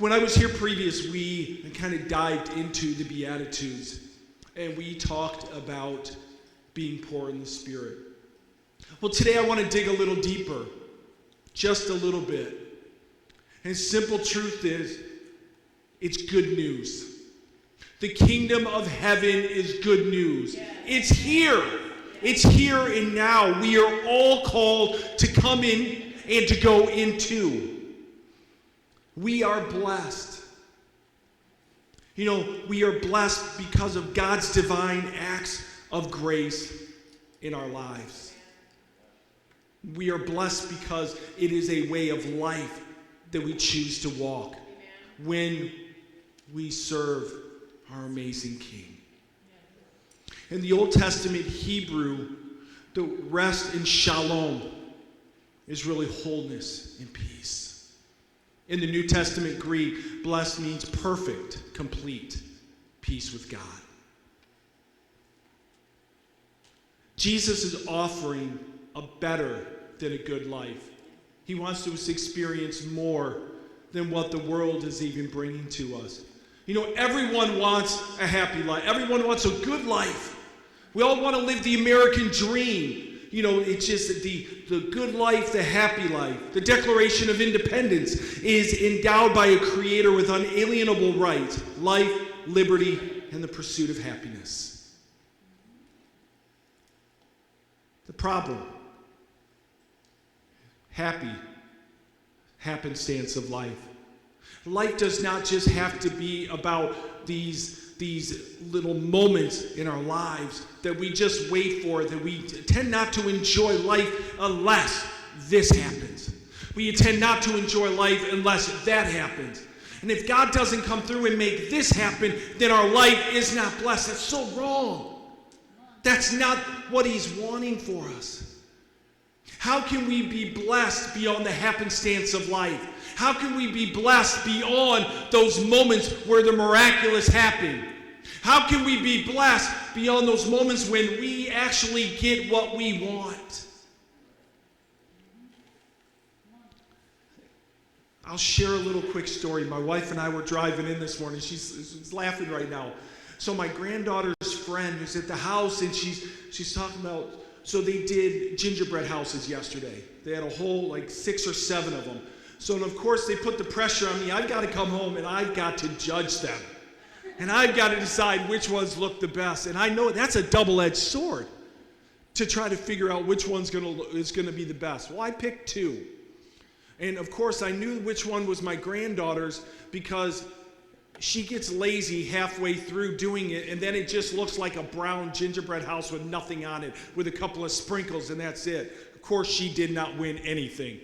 When I was here previous, we kind of dived into the Beatitudes, and we talked about being poor in the Spirit. Well, today I want to dig a little deeper, just a little bit. And simple truth is, it's good news. The kingdom of heaven is good news. It's here. It's here and now. We are all called to come in and to go into. We are blessed. You know, we are blessed because of God's divine acts of grace in our lives. We are blessed because it is a way of life that we choose to walk when we serve our amazing King. In the Old Testament Hebrew, the rest in shalom is really wholeness and peace. In the New Testament Greek, blessed means perfect, complete peace with God. Jesus is offering a better than a good life. He wants us to experience more than what the world is even bringing to us. You know, everyone wants a happy life. Everyone wants a good life. We all want to live the American dream. You know, it's just the good life, the happy life. The Declaration of Independence is endowed by a creator with unalienable rights, life, liberty, and the pursuit of happiness. The problem, happy happenstance of life. Life does not just have to be about these little moments in our lives that we just wait for, that we tend not to enjoy life unless this happens. We tend not to enjoy life unless that happens. And if God doesn't come through and make this happen, then our life is not blessed. That's so wrong. That's not what he's wanting for us. How can we be blessed beyond the happenstance of life? How can we be blessed beyond those moments where the miraculous happen? How can we be blessed beyond those moments when we actually get what we want? I'll share a little quick story. My wife and I were driving in this morning. She's laughing right now. So my granddaughter's friend is at the house, and she's talking about, so they did gingerbread houses yesterday. They had a whole, 6 or 7 of them. So, and of course, they put the pressure on me. I've got to come home, and I've got to judge them. And I've got to decide which ones look the best. And I know that's a double-edged sword to try to figure out which one's is going to be the best. Well, I picked 2. And, of course, I knew which one was my granddaughter's because she gets lazy halfway through doing it, and then it just looks like a brown gingerbread house with nothing on it, with a couple of sprinkles, and that's it. Of course, she did not win anything.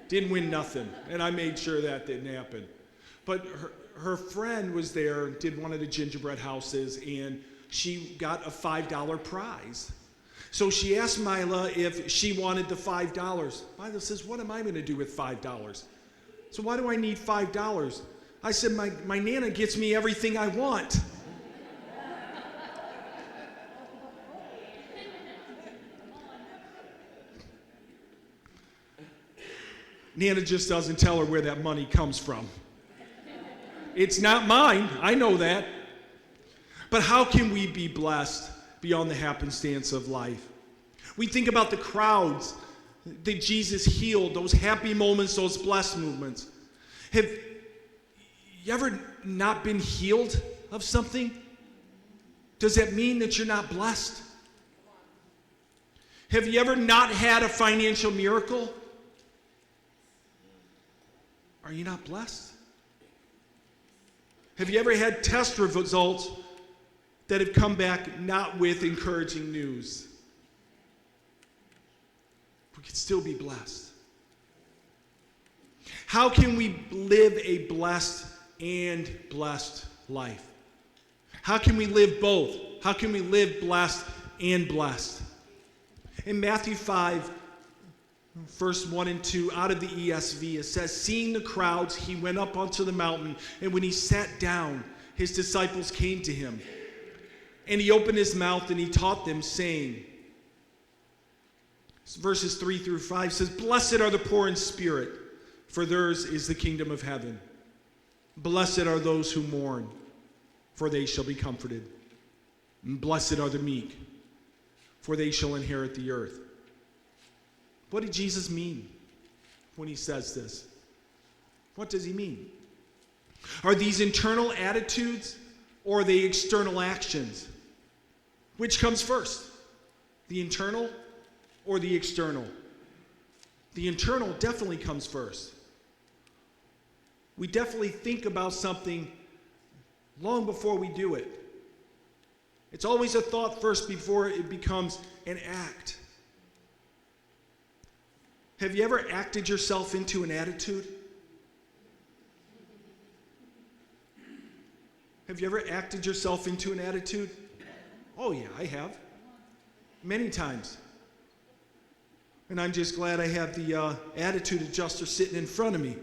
Didn't win nothing, and I made sure that didn't happen. But her friend was there, did one of the gingerbread houses, and she got a $5 prize. So she asked Mila if she wanted the $5. Mila says, what am I going to do with $5? So why do I need $5? I said, my Nana gets me everything I want. Nana just doesn't tell her where that money comes from. It's not mine. I know that. But how can we be blessed beyond the happenstance of life? We think about the crowds that Jesus healed, those happy moments, those blessed moments. Have you ever not been healed of something? Does that mean that you're not blessed? Have you ever not had a financial miracle? Are you not blessed? Have you ever had test results that have come back not with encouraging news? We could still be blessed. How can we live a blessed and blessed life? How can we live both? How can we live blessed and blessed? In Matthew 5, verse 1 and 2, out of the ESV, it says, seeing the crowds, he went up onto the mountain, and when he sat down, his disciples came to him. And he opened his mouth, and he taught them, saying, verses 3 through 5 says, blessed are the poor in spirit, for theirs is the kingdom of heaven. Blessed are those who mourn, for they shall be comforted. And blessed are the meek, for they shall inherit the earth. What did Jesus mean when he says this? What does he mean? Are these internal attitudes or are they external actions? Which comes first? The internal or the external? The internal definitely comes first. We definitely think about something long before we do it. It's always a thought first before it becomes an act. Have you ever acted yourself into an attitude? Have you ever acted yourself into an attitude? Oh yeah, I have. Many times. And I'm just glad I have the attitude adjuster sitting in front of me.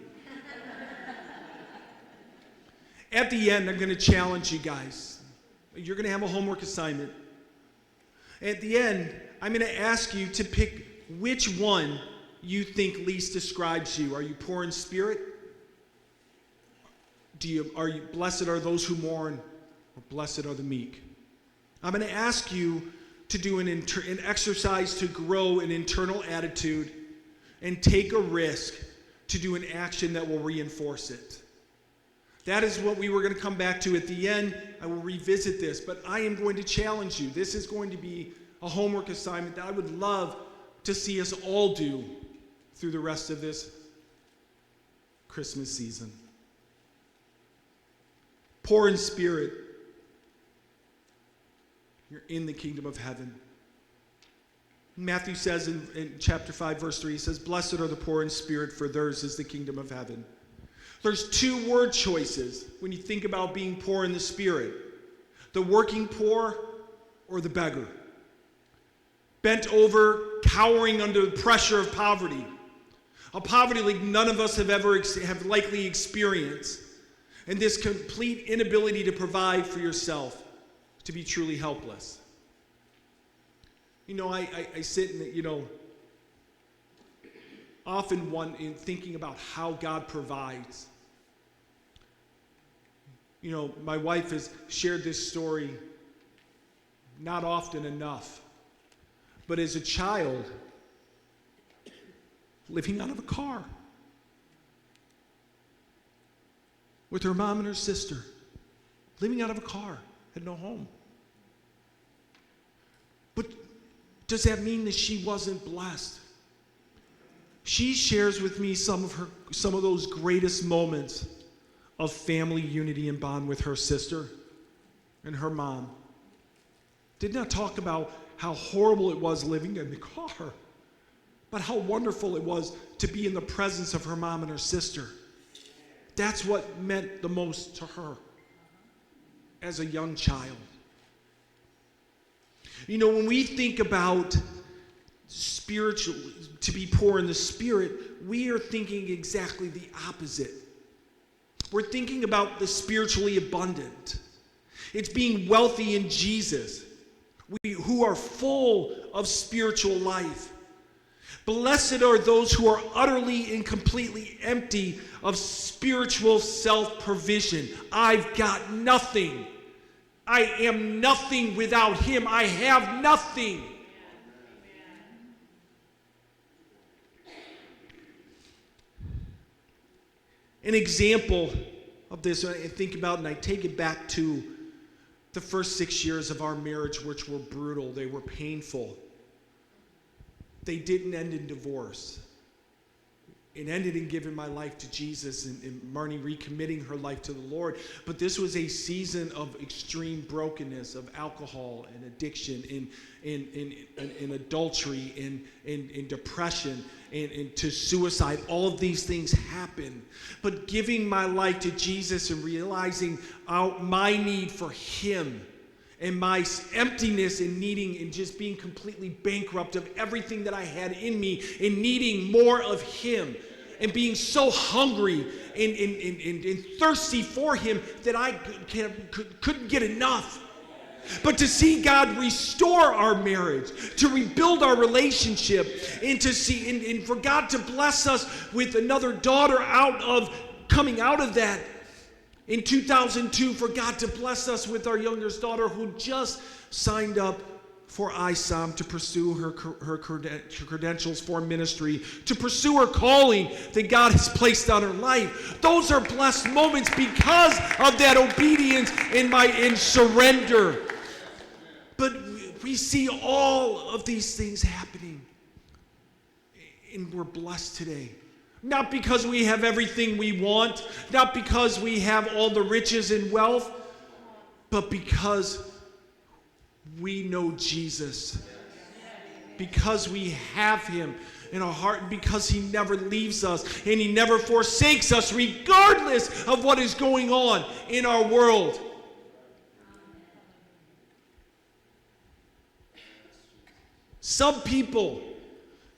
At the end, I'm going to challenge you guys. You're going to have a homework assignment. At the end, I'm going to ask you to pick which one you think least describes you. Are you poor in spirit? Are you blessed are those who mourn, or blessed are the meek? I'm going to ask you to do an exercise to grow an internal attitude and take a risk to do an action that will reinforce it. That is what we were going to come back to at the end. I will revisit this, but I am going to challenge you. This is going to be a homework assignment that I would love to see us all do through the rest of this Christmas season. Poor in spirit, you're in the kingdom of heaven. Matthew says in chapter 5, verse 3, he says, "Blessed are the poor in spirit, for theirs is the kingdom of heaven." There's two word choices when you think about being poor in the spirit. The working poor or the beggar. Bent over, cowering under the pressure of poverty. A poverty like none of us have likely experienced. And this complete inability to provide for yourself, to be truly helpless. You know, I sit and, often in thinking about how God provides. You know, my wife has shared this story not often enough. But as a child, living out of a car with her mom and her sister, living out of a car, had no home. But does that mean that she wasn't blessed? She shares with me some of those greatest moments of family unity and bond with her sister and her mom. Did not talk about how horrible it was living in the car, but how wonderful it was to be in the presence of her mom and her sister. That's what meant the most to her as a young child. You know, when we think about spiritual, to be poor in the spirit, we are thinking exactly the opposite. We're thinking about the spiritually abundant. It's being wealthy in Jesus, who are full of spiritual life. Blessed are those who are utterly and completely empty of spiritual self-provision. I've got nothing. I am nothing without him. I have nothing. An example of this, I think about and I take it back to the first 6 years of our marriage, which were brutal. They were painful. They didn't end in divorce. It ended in giving my life to Jesus and Marnie recommitting her life to the Lord. But this was a season of extreme brokenness, of alcohol and addiction, in adultery, in depression, and to suicide. All of these things happen. But giving my life to Jesus and realizing my need for him and my emptiness and needing and just being completely bankrupt of everything that I had in me and needing more of him and being so hungry and thirsty for him that I couldn't get enough. But to see God restore our marriage, to rebuild our relationship, and to see and for God to bless us with another daughter coming out of that, in 2002 for God to bless us with our youngest daughter who just signed up for ISOM to pursue her credentials for ministry, to pursue her calling that God has placed on her life. Those are blessed moments because of that obedience and surrender. But we see all of these things happening, and we're blessed today. Not because we have everything we want, not because we have all the riches and wealth, but because we know Jesus. Because we have him in our heart, because he never leaves us and he never forsakes us regardless of what is going on in our world. Some people,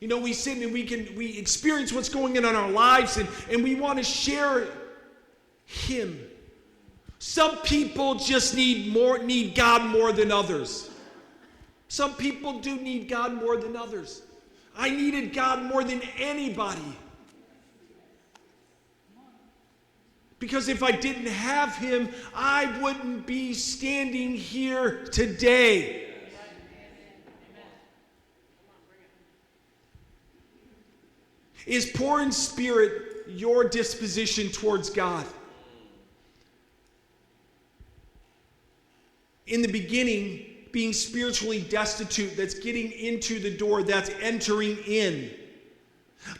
we sit and we experience what's going on in our lives and we want to share him. Some people just need God more than others. Some people do need God more than others. I needed God more than anybody. Because if I didn't have him, I wouldn't be standing here today. Is poor in spirit your disposition towards God? In the beginning, being spiritually destitute, that's getting into the door, that's entering in.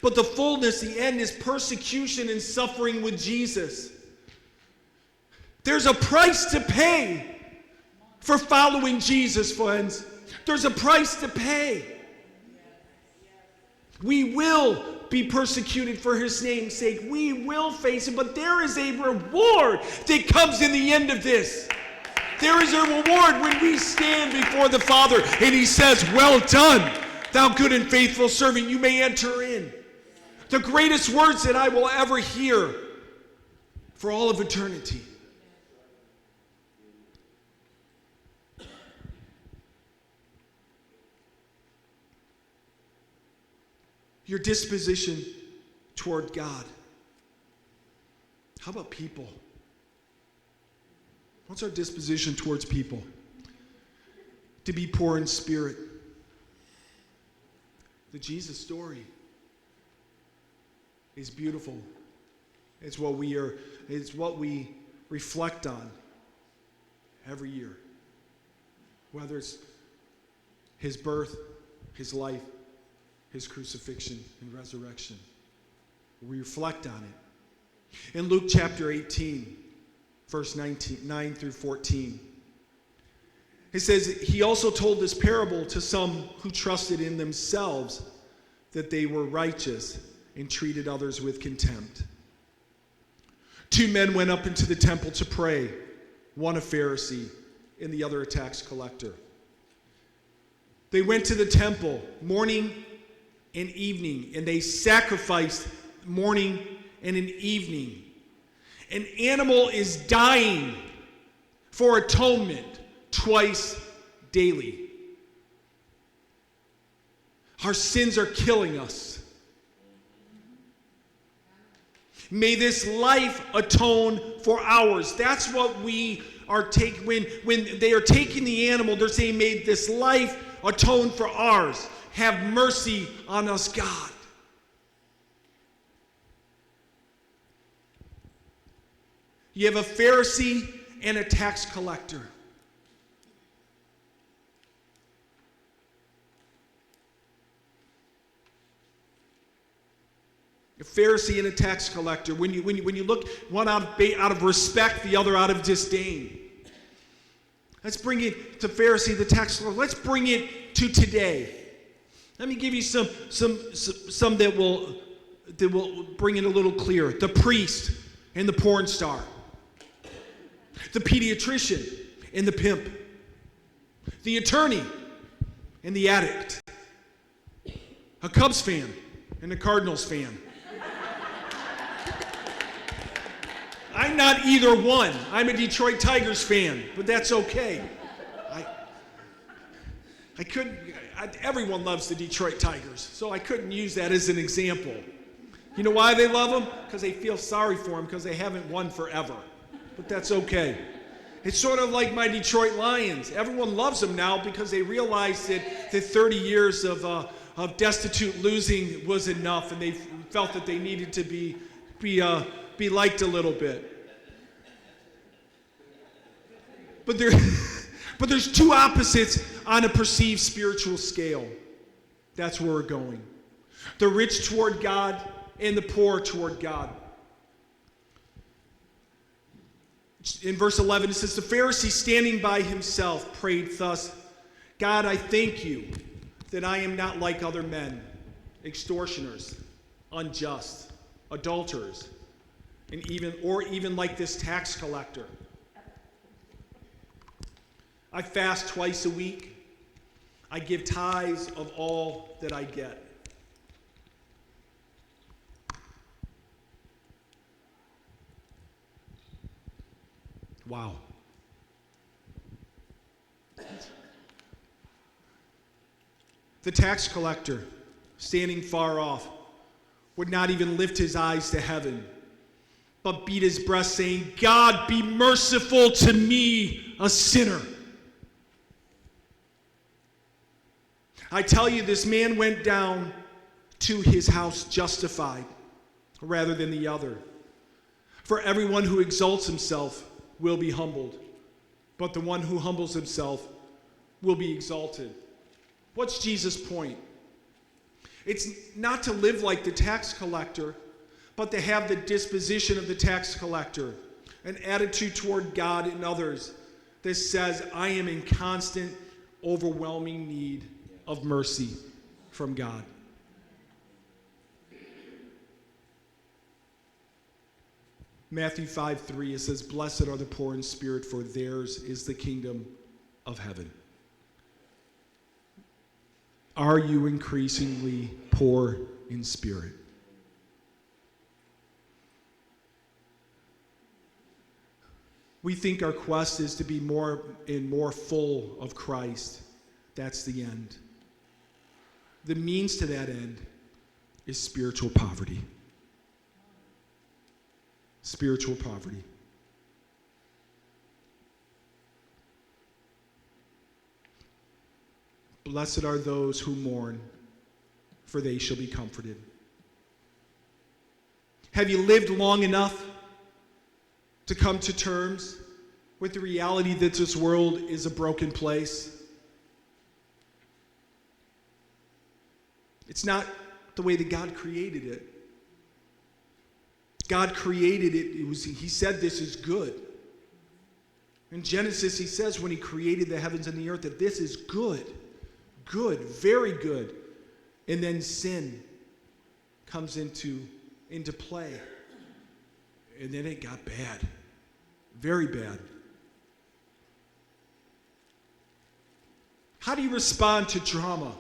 But the fullness, the end, is persecution and suffering with Jesus. There's a price to pay for following Jesus, friends. There's a price to pay. We will be persecuted for his name's sake. We will face it, but there is a reward that comes in the end of this. There is a reward when we stand before the Father and he says, "Well done, thou good and faithful servant, you may enter in." The greatest words that I will ever hear for all of eternity. Your disposition toward God. How about people? What's our disposition towards people? To be poor in spirit. The Jesus story is beautiful. It's what we reflect on every year. Whether it's his birth, his life, his crucifixion and resurrection. We reflect on it. In Luke chapter 18, verse 9 through 14, it says, he also told this parable to some who trusted in themselves that they were righteous and treated others with contempt. 2 men went up into the temple to pray, one a Pharisee and the other a tax collector. They went to the temple morning and evening, and they sacrificed morning and an evening. An animal is dying for atonement twice daily. Our sins are killing us. May this life atone for ours. That's what we are taking. When they are taking the animal, they're saying, may this life atone for ours. Have mercy on us, God. You have a Pharisee and a tax collector. A Pharisee and a tax collector. When you look, one out of respect, the other out of disdain. Let's bring it to Pharisee, the tax collector. Let's bring it to today. Let me give you some that will bring it a little clearer. The priest and the porn star. The pediatrician and the pimp. The attorney and the addict. A Cubs fan and a Cardinals fan. I'm not either one. I'm a Detroit Tigers fan, but that's okay. I couldn't. Everyone loves the Detroit Tigers, so I couldn't use that as an example. You know why they love them? Because they feel sorry for them because they haven't won forever. but that's okay. It's sort of like my Detroit Lions. Everyone loves them now because they realize that 30 years of destitute losing was enough, and they felt that they needed to be liked a little bit. But there's two opposites on a perceived spiritual scale. That's where we're going. The rich toward God and the poor toward God. In verse 11, it says, the Pharisee standing by himself prayed thus, God, I thank you that I am not like other men, extortioners, unjust, adulterers, and even like this tax collector. I fast twice a week. I give tithes of all that I get. Wow. The tax collector, standing far off, would not even lift his eyes to heaven, but beat his breast, saying, God, be merciful to me, a sinner. I tell you, this man went down to his house justified rather than the other. For everyone who exalts himself will be humbled, but the one who humbles himself will be exalted. What's Jesus' point? It's not to live like the tax collector, but to have the disposition of the tax collector, an attitude toward God and others that says, I am in constant, overwhelming need of mercy from God. Matthew 5:3, it says, blessed are the poor in spirit, for theirs is the kingdom of heaven. Are you increasingly poor in spirit? We think our quest is to be more and more full of Christ. That's the end. The means to that end is spiritual poverty. Spiritual poverty. Blessed are those who mourn, for they shall be comforted. Have you lived long enough to come to terms with the reality that this world is a broken place? It's not the way that God created it. God created it. He said this is good. In Genesis, he says when he created the heavens and the earth that this is good. Good, very good. And then sin comes into play. And then it got bad. Very bad. How do you respond to drama,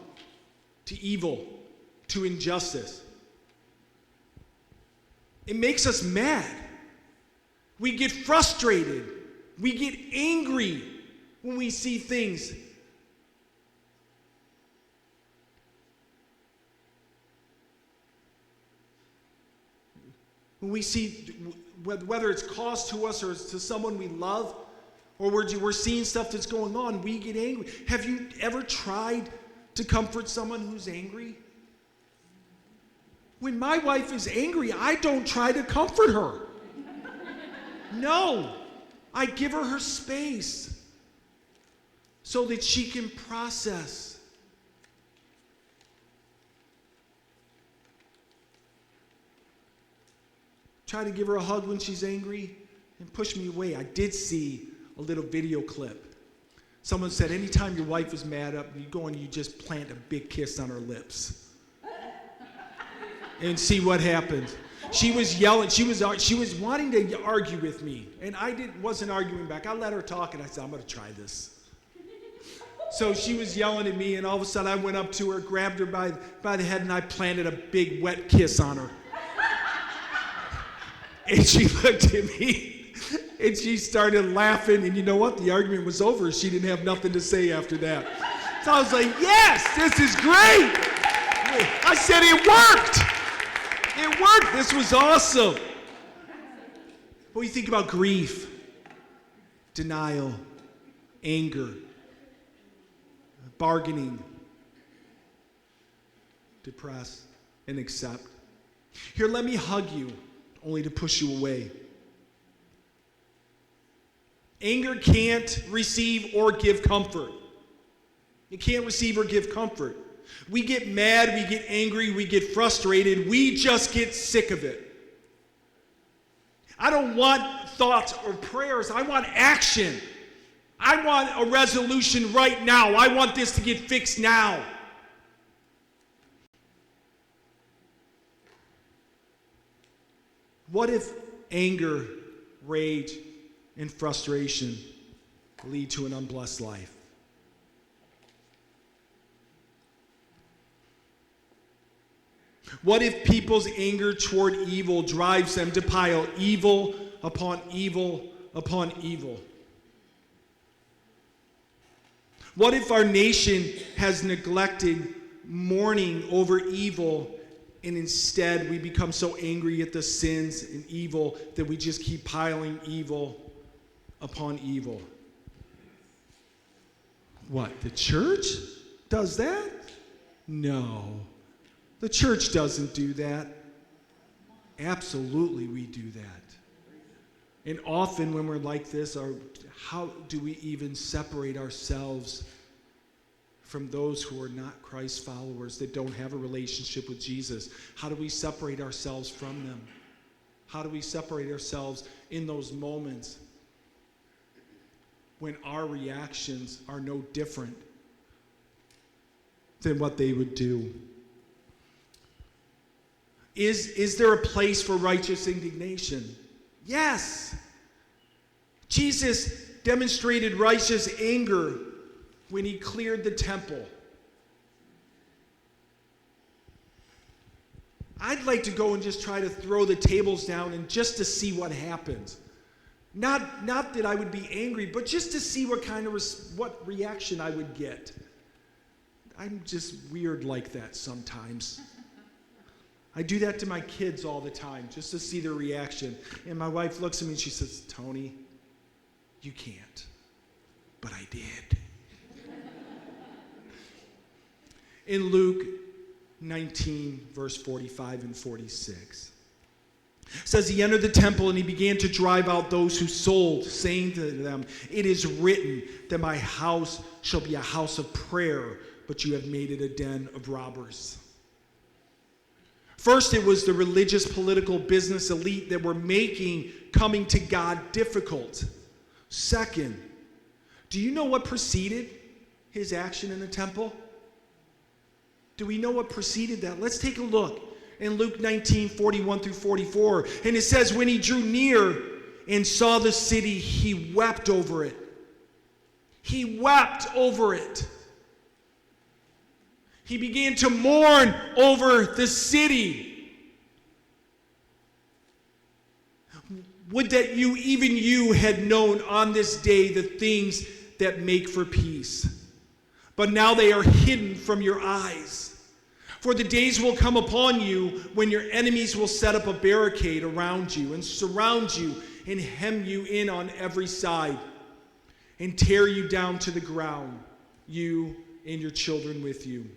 to evil, to injustice? It makes us mad. We get frustrated. We get angry when we see things. When we see, whether it's caused to us or to someone we love, or we're seeing stuff that's going on, we get angry. Have you ever tried to comfort someone who's angry? When my wife is angry, I don't try to comfort her. No, I give her space so that she can process. Try to give her a hug when she's angry and push me away. I did see a little video clip. Someone said anytime your wife is mad up, you go and you just plant a big kiss on her lips. And see what happens. She was yelling. She was wanting to argue with me, and wasn't arguing back. I let her talk, and I said, "I'm going to try this." So she was yelling at me, and all of a sudden I went up to her, grabbed her by the head, and I planted a big wet kiss on her. And she looked at me, and she started laughing. And you know what? The argument was over. She didn't have nothing to say after that. So I was like, "Yes, this is great." I said it worked. It worked. This was awesome. But you think about grief. denial, anger, bargaining, depress, and accept. Here, let me hug you, only to push you away. Anger can't receive or give comfort. It can't receive or give comfort. We get mad, we get angry, we get frustrated, we just get sick of it. I don't want thoughts or prayers, I want action. I want a resolution right now. I want this to get fixed now. What if anger, rage, and frustration lead to an unblessed life? What if people's anger toward evil drives them to pile evil upon evil upon evil? What if our nation has neglected mourning over evil, and instead we become so angry at the sins and evil that we just keep piling evil upon evil? What, the church does that? No. The church doesn't do that. Absolutely we do that. And often when we're like this, how do we even separate ourselves from those who are not Christ followers, that don't have a relationship with Jesus? How do we separate ourselves from them? How do we separate ourselves in those moments when our reactions are no different than what they would do? Is there a place for righteous indignation? Yes. Jesus demonstrated righteous anger when he cleared the temple. I'd like to go and just try to throw the tables down and just to see what happens. Not that I would be angry, but just to see what reaction I would get. I'm just weird like that sometimes. I do that to my kids all the time, just to see their reaction. And my wife looks at me and she says, "Tony, you can't." But I did. In Luke 19, verse 45 and 46, it says, he entered the temple and he began to drive out those who sold, saying to them, "It is written that my house shall be a house of prayer, but you have made it a den of robbers." First, it was the religious, political, business elite that were making coming to God difficult. Second, do you know what preceded his action in the temple? Do we know what preceded that? Let's take a look in Luke 19, 41 through 44. And it says, when he drew near and saw the city, he wept over it. He wept over it. He began to mourn over the city. Would that even you had known on this day the things that make for peace. But now they are hidden from your eyes. For the days will come upon you when your enemies will set up a barricade around you and surround you and hem you in on every side and tear you down to the ground, you and your children with you.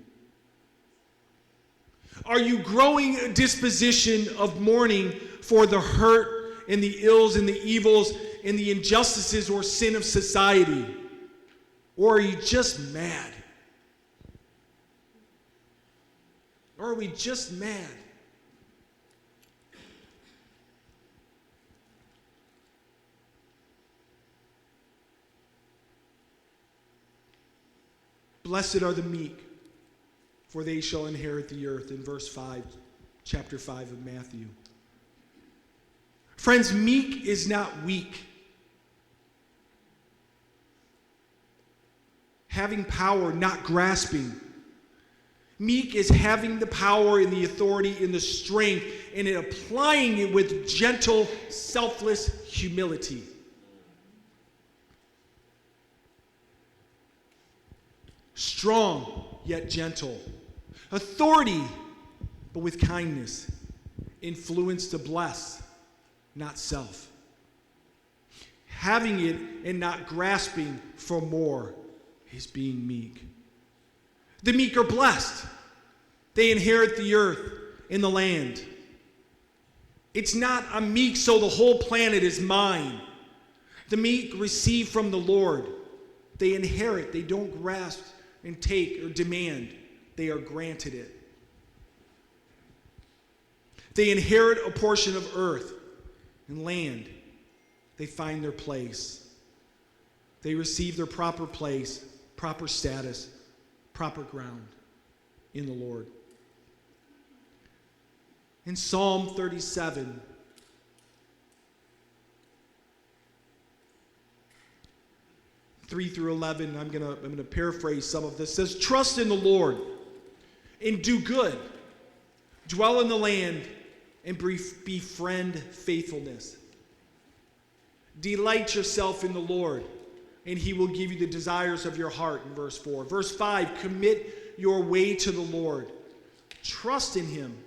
Are you growing a disposition of mourning for the hurt and the ills and the evils and the injustices or sin of society? Or are you just mad? Or are we just mad? Blessed are the meek, for they shall inherit the earth, in verse 5, chapter 5 of Matthew. Friends, meek is not weak. Having power, not grasping. Meek is having the power and the authority and the strength and applying it with gentle, selfless humility. Strong, yet gentle. Authority, but with kindness. Influence to bless, not self. having it and not grasping for more is being meek. The meek are blessed. They inherit the earth and the land. It's not a meek so the whole planet is mine. The meek receive from the Lord. They inherit. They don't grasp and take or demand. They are granted it. They inherit a portion of earth and land. They find their place. They receive their proper place, proper status, proper ground in the Lord. In Psalm 37, (3 through 11), I'm gonna paraphrase some of this. It says, "Trust in the Lord and do good. Dwell in the land and befriend faithfulness. Delight yourself in the Lord, and he will give you the desires of your heart," in verse 4. Verse 5, "Commit your way to the Lord. Trust in him,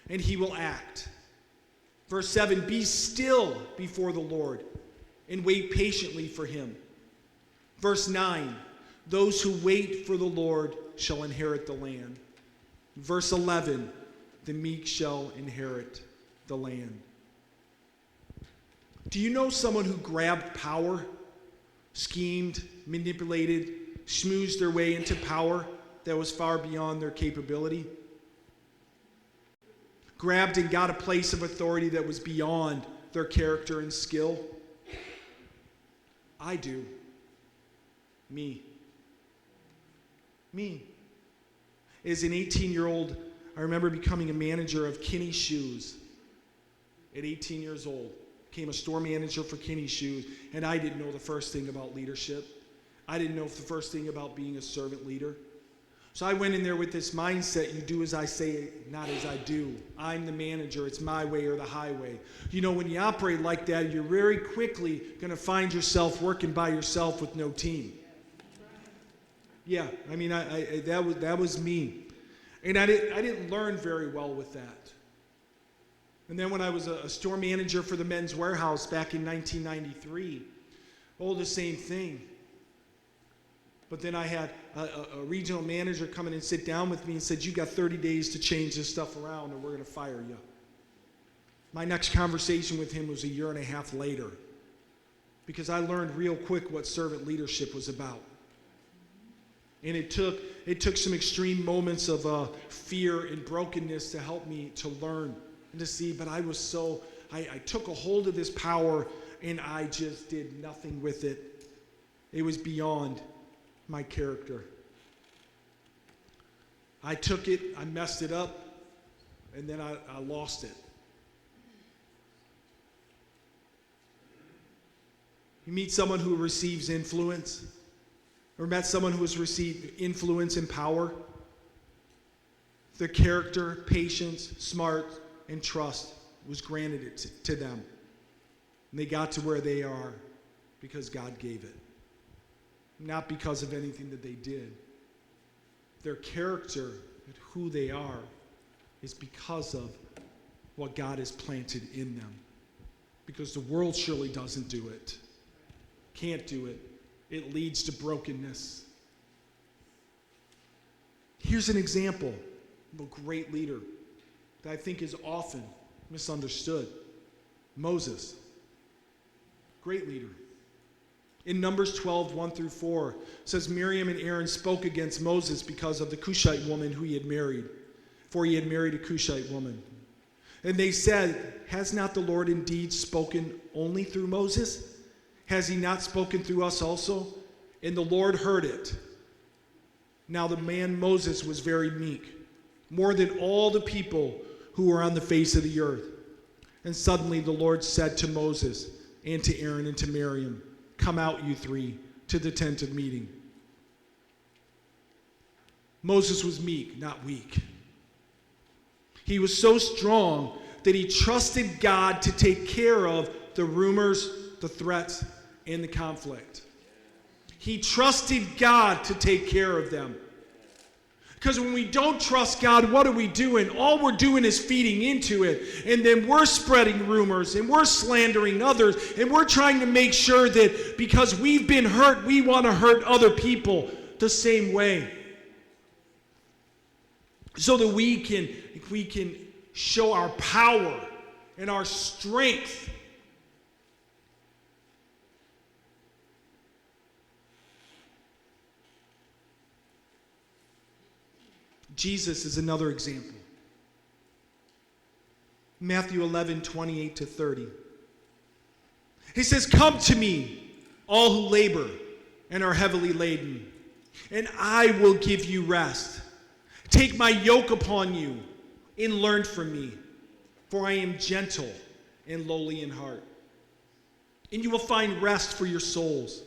and he will act." Verse 7, "Be still before the Lord, and wait patiently for him." Verse 9, "Those who wait for the Lord shall inherit the land." Verse 11, "The meek shall inherit the land." Do you know someone who grabbed power, schemed, manipulated, schmoozed their way into power that was far beyond their capability? Grabbed and got a place of authority that was beyond their character and skill? I do. Me. As an 18-year-old, I remember becoming a manager of Kinney Shoes at 18 years old. Became a store manager for Kinney Shoes, and I didn't know the first thing about leadership. I didn't know the first thing about being a servant leader. So I went in there with this mindset: you do as I say, not as I do. I'm the manager. It's my way or the highway. You know, when you operate like that, you're very quickly going to find yourself working by yourself with no team. Yeah, I mean, that was me. And I didn't learn very well with that. And then when I was a store manager for the Men's Warehouse back in 1993, the same thing. But then I had a regional manager come in and sit down with me and said, "You got 30 days to change this stuff around or we're going to fire you." My next conversation with him was a year and a half later, because I learned real quick what servant leadership was about. And it took some extreme moments of fear and brokenness to help me to learn and to see, but I took a hold of this power and I just did nothing with it. It was beyond my character. I took it, I messed it up, and then I lost it. You meet someone who receives influence, or met someone who has received influence and power. Their character, patience, smart, and trust was granted it to them. And they got to where they are because God gave it. Not because of anything that they did. Their character and who they are is because of what God has planted in them. Because the world surely doesn't do it. Can't do it. It leads to brokenness. Here's an example of a great leader that I think is often misunderstood. Moses. Great leader. In Numbers 12, 1 through 4, it says, "Miriam and Aaron spoke against Moses because of the Cushite woman who he had married, for he had married a Cushite woman. And they said, 'Has not the Lord indeed spoken only through Moses? Has he not spoken through us also?' And the Lord heard it. Now the man Moses was very meek, more than all the people who were on the face of the earth. And suddenly the Lord said to Moses and to Aaron and to Miriam, 'Come out, you three, to the tent of meeting.'" Moses was meek, not weak. He was so strong that he trusted God to take care of the rumors, the threats, and the conflict. He trusted God to take care of them. Because when we don't trust God, what are we doing? All we're doing is feeding into it. And then we're spreading rumors and we're slandering others. And we're trying to make sure that because we've been hurt, we want to hurt other people the same way. So that we can show our power and our strength. Jesus is another example. Matthew 11:28-30. He says, "Come to me, all who labor and are heavily laden, and I will give you rest. Take my yoke upon you and learn from me, for I am gentle and lowly in heart. And you will find rest for your souls.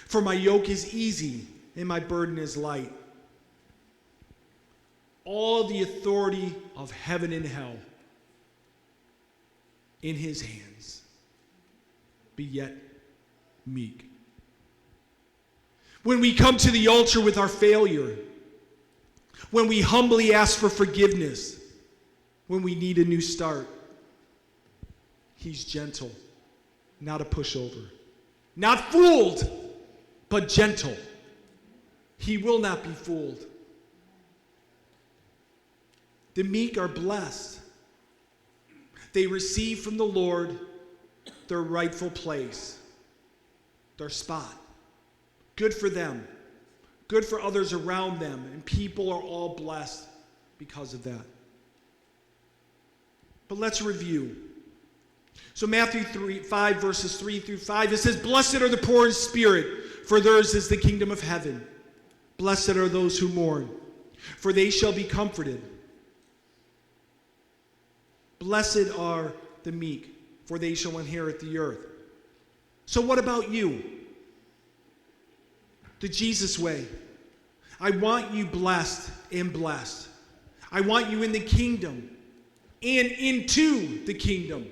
For my yoke is easy and my burden is light." All the authority of heaven and hell in his hands. Be yet meek. When we come to the altar with our failure, when we humbly ask for forgiveness, when we need a new start, he's gentle, not a pushover. Not fooled, but gentle. He will not be fooled. The meek are blessed. They receive from the Lord their rightful place, their spot. Good for them. Good for others around them. And people are all blessed because of that. But let's review. So Matthew 5, verses 3-5, it says, "Blessed are the poor in spirit, for theirs is the kingdom of heaven. Blessed are those who mourn, for they shall be comforted. Blessed are the meek, for they shall inherit the earth." So what about you? The Jesus way. I want you blessed and blessed. I want you in the kingdom and into the kingdom.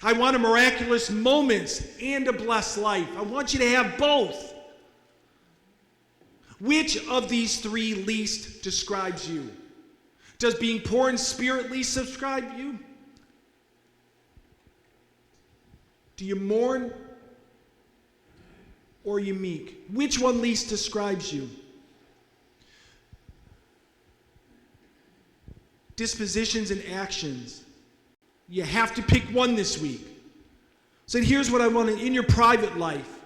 I want a miraculous moments and a blessed life. I want you to have both. Which of these three least describes you? Does being poor in spirit least describe you? Do you mourn or are you meek? Which one least describes you? Dispositions and actions. You have to pick one this week. So here's what I want to, in your private life,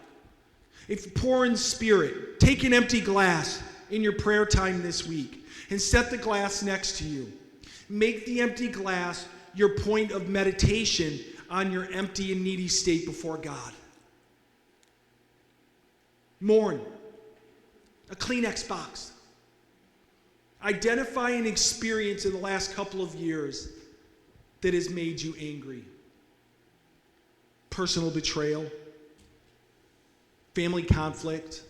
if you're poor in spirit, take an empty glass in your prayer time this week and set the glass next to you. Make the empty glass your point of meditation on your empty and needy state before God. Mourn. A Kleenex box. Identify an experience in the last couple of years that has made you angry. Personal betrayal. Family conflict.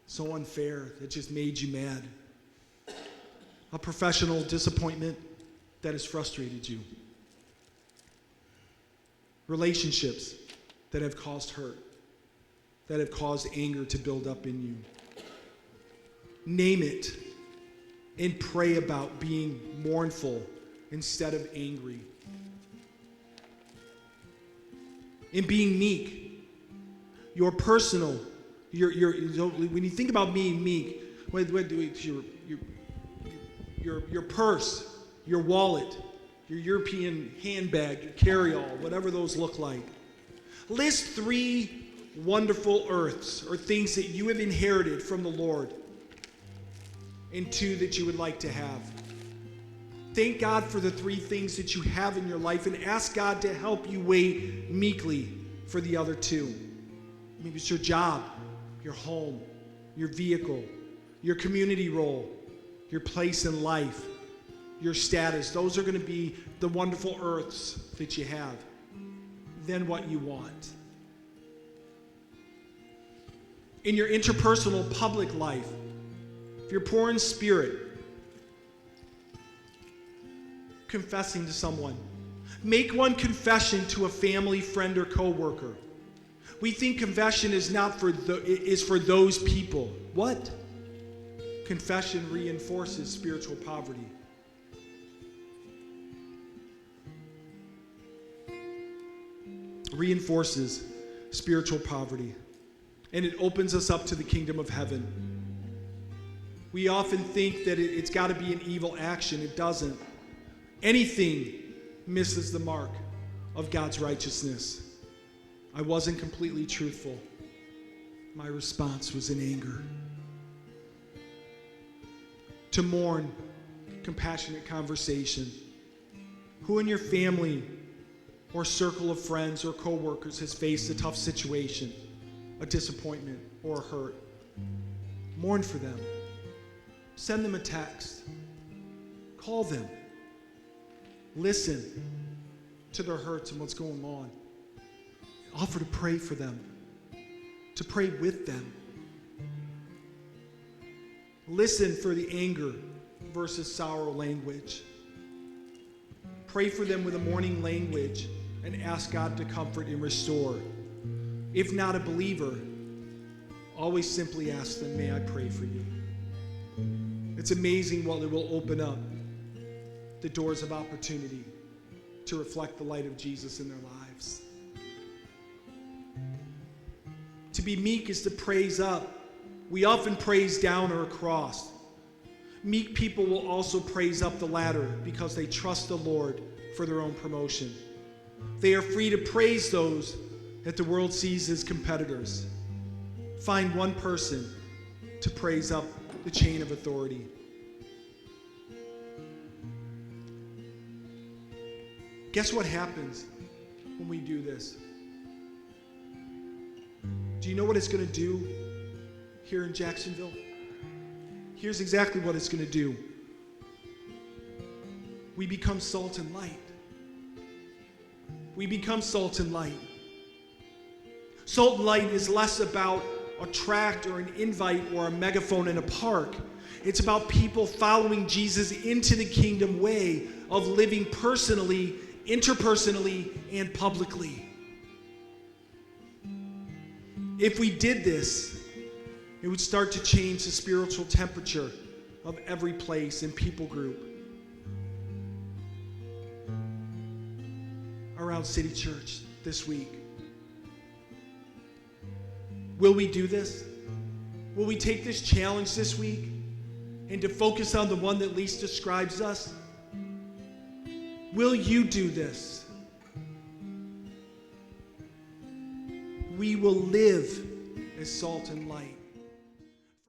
So unfair that just made you mad. A professional disappointment that has frustrated you. Relationships that have caused hurt, that have caused anger to build up in you. Name it and pray about being mournful instead of angry. And being meek. Your personal, when you think about being meek, your purse, your wallet, your European handbag, your carry-all, whatever those look like. List 3 wonderful earths or things that you have inherited from the Lord and 2 that you would like to have. Thank God for the 3 things that you have in your life and ask God to help you wait meekly for the other 2. Maybe it's your job, your home, your vehicle, your community role, your place in life, your status. Those are going to be the wonderful earths that you have. Then what you want. In your interpersonal public life, if you're poor in spirit, confessing to someone. Make one confession to a family, friend, or coworker. We think confession is not for is for those people. What? Confession reinforces spiritual poverty. Reinforces spiritual poverty. And it opens us up to the kingdom of heaven. We often think that it's got to be an evil action. It doesn't. Anything misses the mark of God's righteousness. I wasn't completely truthful. My response was in anger. To mourn, compassionate conversation. Who in your family or circle of friends or coworkers has faced a tough situation, a disappointment, or a hurt? Mourn for them. Send them a text. Call them. Listen to their hurts and what's going on. Offer to pray for them, to pray with them. Listen for the anger versus sorrow language. Pray for them with a mourning language and ask God to comfort and restore. If not a believer, always simply ask them, may I pray for you? It's amazing what it will open up the doors of opportunity to reflect the light of Jesus in their lives. To be meek is to praise up. We often praise down or across. Meek people will also praise up the ladder because they trust the Lord for their own promotion. They are free to praise those that the world sees as competitors. Find one person to praise up the chain of authority. Guess what happens when we do this? Do you know what it's going to do here in Jacksonville? Here's exactly what it's going to do. We become salt and light. We become salt and light. Salt and light is less about a tract or an invite or a megaphone in a park. It's about people following Jesus into the kingdom way of living personally, interpersonally, and publicly. If we did this, it would start to change the spiritual temperature of every place and people group around City Church this week. Will we do this? Will we take this challenge this week and to focus on the one that least describes us? Will you do this? We will live as salt and light.